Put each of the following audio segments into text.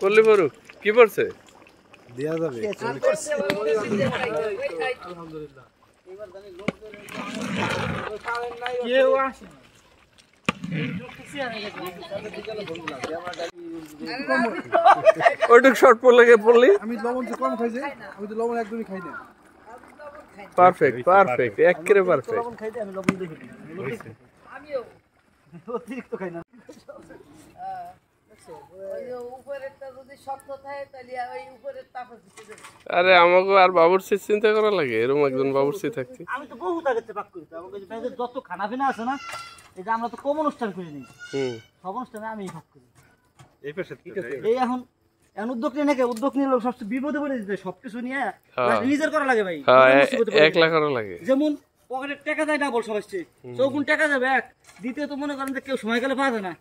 করলি বড় কি পড়ছে দেয়া যাবে আলহামদুলিল্লাহ কেউ আসে ওইটুক শর্ট পড়লে পড়লি আমি লবণ কম খাইছি আমি তো লবণ একদমই খাই না পারফেক্ট পারফেক্ট একেবারে পারফেক্ট লবণ খাইতে আমি লবণ দেখি আমিও অতিরিক্ত খাই না আরে আমাকে আর বাবুর্চি চিন্তা করা লাগে এরকম একজন বাবুর্চি থাকতে আমি তো বহুত আগে পাক করি আমাকে যত খানা পিনা আছে না এটা আমরা তো কম অনুষ্ঠান করি নি সব অনুষ্ঠানে আমি ভাগ করি এই পাশে এই এখন উদ্যোগ নিয়ে নাকি উদ্যোগ নিয়ে লোক সবচেয়ে বিপদে পড়ে যেতে সবকিছু নিয়ে নিজের করা লাগে ভাই একলা করা লাগে যেমন পকেটে টাকা যায় ডাবল সব আসছে চৌগুণ টাকা যাবে এক দ্বিতীয়ত মনে করেন যে কেউ সময় গেলে পাওয়া যায় না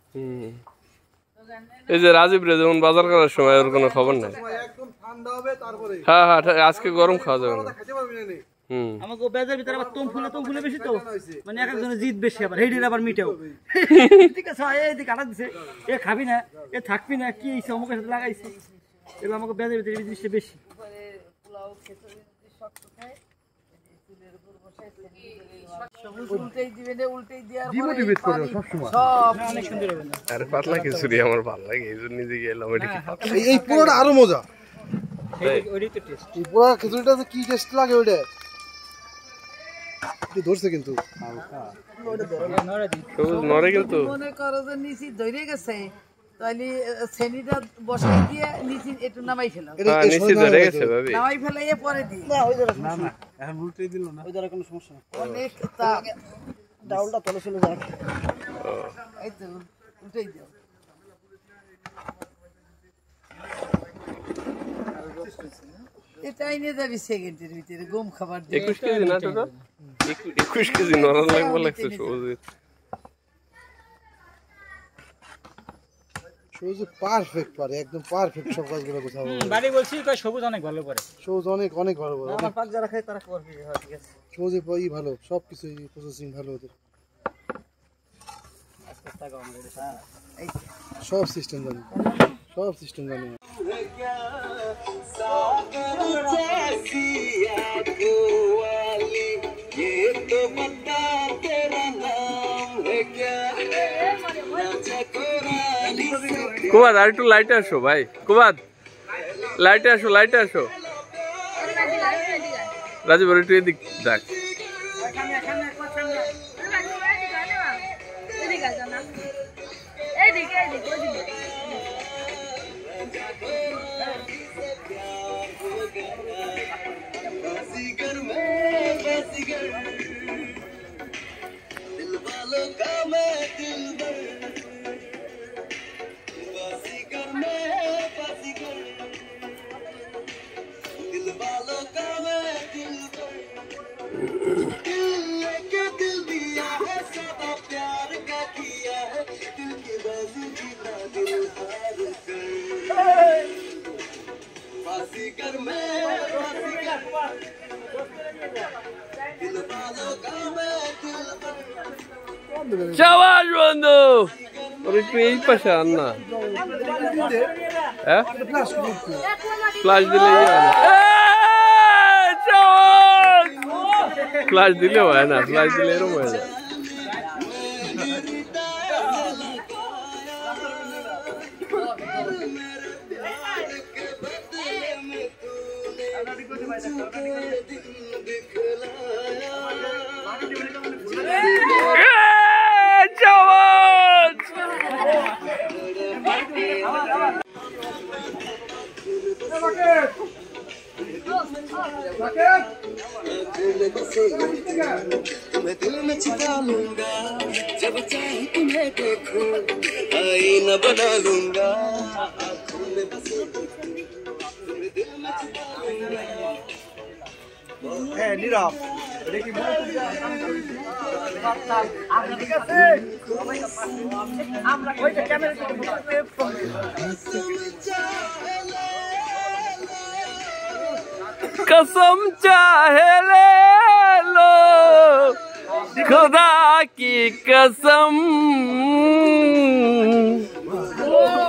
এই যে রাজীব রে যেমন বাজার করার সময় ওর কোনো খবর নাই একদম ঠান্ডা হবে তারপরে হ্যাঁ হ্যাঁ আজকে গরম খাওয়া যাবে না খেতে পারবি না আমাকে বেজার ভিতরে আবার তুম ফুলে বেশি তো মানে এক একজনের জিত বেশি আবার হেডির আবার মিটেও ঠিক আছে এদিকে আটা দিছে এ খাবি না এ থাকবি না কি অমুকের সাথে লাগাইছে এবার আমাকে বেজার ভিতরে এই জিনিসটা বেশি আরে পাতলা খিচুড়ি আমার ভালো লাগে এই জন্য নিজে গেলাম এই পুরোটা আরো মজা এই পুরো খিচুড়িটা কি টেস্ট লাগে ওইটা একটু ধরছে কিন্তু নরে কিন্তু মনে করো যে নিচি ধরে গেছে তাহলে শ্রেণীটা বসাই দিয়ে নিচি একটু নামাই ফেলো নিচে ধরে গেছে ভাবি নামাই ফেলে পরে দিই না ওই ধরে না না এখন উল্টেই দিল না ওই ধরে কোনো সমস্যা না অনেক ডাউলটা তলে চলে যায় এই তো উঠেই দাও এটাই নিয়ে যাবি সেকেন্ডের ভিতরে গম খাবার 21 কেজি না টোটাল 21 কেজি নরম লাগছে সহজে সবুজ পারফেক্ট পারে একদম পারফেক্ট সব কাজগুলো কোথাও বাড়ি বলছি কই সবুজ অনেক ভালো করে সবুজ অনেক অনেক ভালো করে আমার পাক যারা খায় তারা করবে হ্যাঁ ঠিক আছে সবুজে পাই ভালো সব কিছু প্রসেসিং ভালো ওদের আজকে টাকা আমাদের এই সব সিস্টেম জানি কুবাদ আর একটু লাইটে আসো ভাই কুবাদ লাইটে আসো রাজীব একটু এদিক দেখ शाबाश बंधु और একটু এই পাশে আন না হ্যাঁ ফ্ল্যাশ দিলে ফ্ল্যাশ দিলে হয় না ফ্ল্যাশ দিলে এরকম হয় না मैं दिल में छिपा लूंगा जब चाहे तुम्हें देखूं आईना बना लूंगा आँखों में बसे मैं दिल में छिपा लूंगा হ্যাঁ নীরব এটা কি আমরা কইটা ক্যামেরা कसम चाहे ले लो खुदा की कसम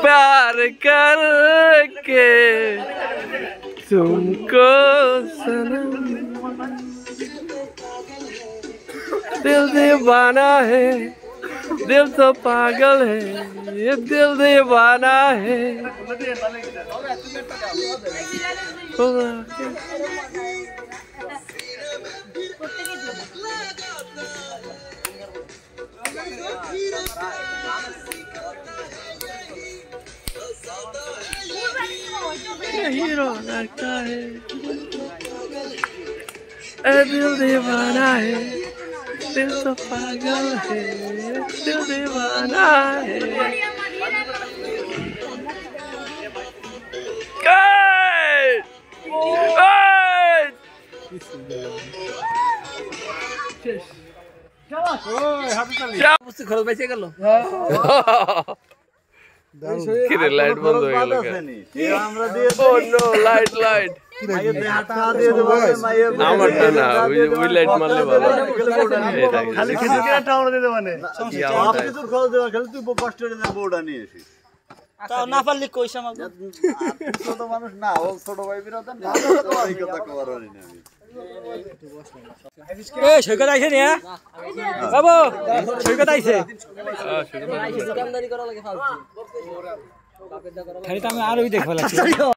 प्यार करके तुमको सनम दिल दीवाना है दिल तो पागल है ये दिल दीवाना है हीरो लगता है दिल दीवाना है दिल तो पागल है दिल दीवाना है খরচ বেঁচে গেল লাইট বন্ধ হয়ে গেল লাইট লাইট আমারটা না ওই লাইট মারলে ভালো খালি খেজুর একটা আমরা দিতে মানে সব কিছুর খরচ দেওয়া খালি তুই কষ্ট করে বউটা নিয়ে এসিস তাও না পারলে কইস আমাকে ছোট মানুষ না ও ছোট ভাই বিরাদার না এই কথা কবার পারি না এ সৈকত আইছে রে বাবু সৈকত আইছে খালি তো আমি আর ওই দেখবা লাগছে